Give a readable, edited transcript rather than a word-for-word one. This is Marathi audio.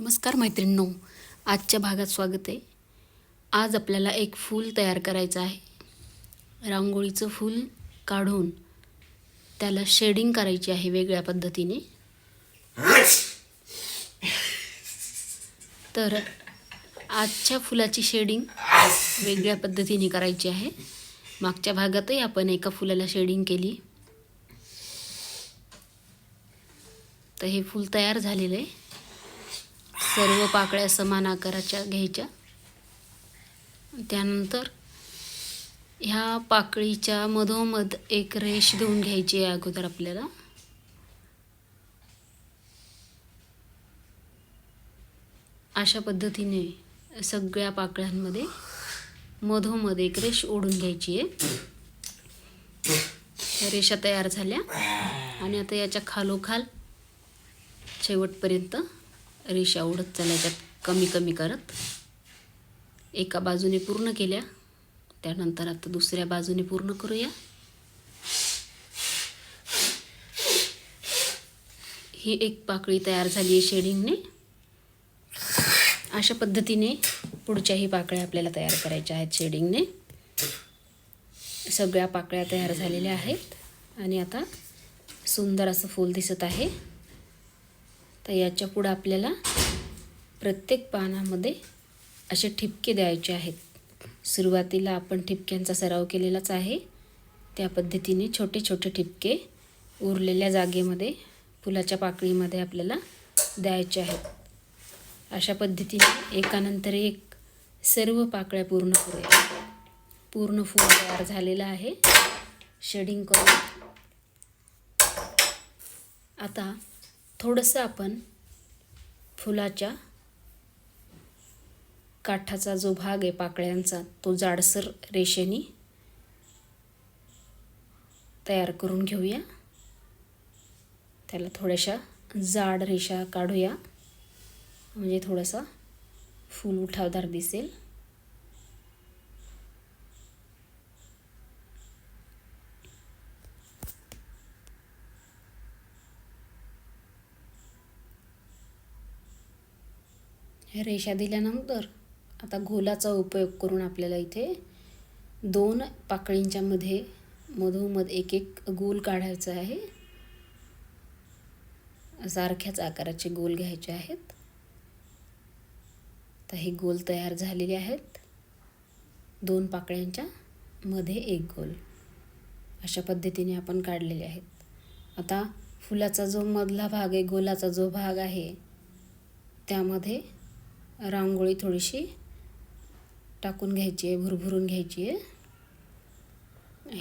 नमस्कार मैत्रिणींनो, आजच्या भागात स्वागत आहे. आज आपल्याला एक फूल तयार करायचं आहे. रांगोळीचं फूल काढून त्याला शेडिंग करायची आहे वेगळ्या पद्धतीने. तर आजच्या फुलाची शेडिंग वेगळ्या पद्धतीने करायची आहे. मागच्या भागातही आपण एका फुलाला शेडिंग केली. तर हे फूल तयार झालेलं आहे. सर्व पाकळ्या समान आकाराच्या घ्यायच्या. त्यानंतर ह्या पाकळीच्या मधोमध एक रेष देऊन घ्यायची आहे अगोदर आपल्याला. अशा पद्धतीने सगळ्या पाकळ्यांमध्ये मधोमध एक रेष ओढून घ्यायची आहे. रेषा तयार झाल्या आणि आता याच्या खालोखाल शेवटपर्यंत रेषा ओढत चालायच्या, कमी कमी करत. एका बाजूने पूर्ण केल्या, त्यानंतर आता दुसऱ्या बाजूने पूर्ण करूया. ही एक पाकळी तयार झाली आहे शेडिंगने. अशा पद्धतीने पुढच्याही पाकळ्या आपल्याला तयार करायच्या आहेत शेडिंगने. सगळ्या पाकळ्या तयार झालेल्या आहेत आणि आता सुंदर असं फूल दिसत आहे. तर याच्या पुढे आपल्याला प्रत्येक पानामध्ये असे ठिपके द्यायचे आहेत. सुरुवातीला आपण ठिपक्यांचा सराव केलेलाच आहे. त्या पद्धतीने छोटे छोटे ठिपके उरलेल्या जागेमध्ये फुलाच्या पाकळीमध्ये आपल्याला द्यायचे आहेत. अशा पद्धतीने एकानंतर एक सर्व पाकळ्या पूर्ण करूया. पूर्ण फूल तयार झालेलं आहे शेडिंग करून. आता थोडंसं आपण फुलाच्या काठाचा जो भाग आहे पाकळ्यांचा, तो जाडसर रेषेने तयार करून घेऊया. त्याला थोड्याशा जाड रेषा काढूया, म्हणजे थोडासा फूल उठावदार दिसेल. ह्या रेषा दिल्यानंतर आता गोलाचा उपयोग करून आपल्याला इथे दोन पाकळींच्या मध्ये मधोमध एक एक गोल काढायचा आहे. सारख्याच आकाराचे गोल घ्यायचे आहेत. तर हे गोल तयार झालेले आहेत. दोन पाकळ्यांच्या मध्ये एक गोल अशा पद्धतीने आपण काढलेले आहेत. आता फुलाचा जो मधला भाग आहे, गोलाचा जो भाग आहे, त्यामध्ये रांगोळी थोडीशी टाकून घ्यायची आहे, भुरभुरून घ्यायची आहे. हे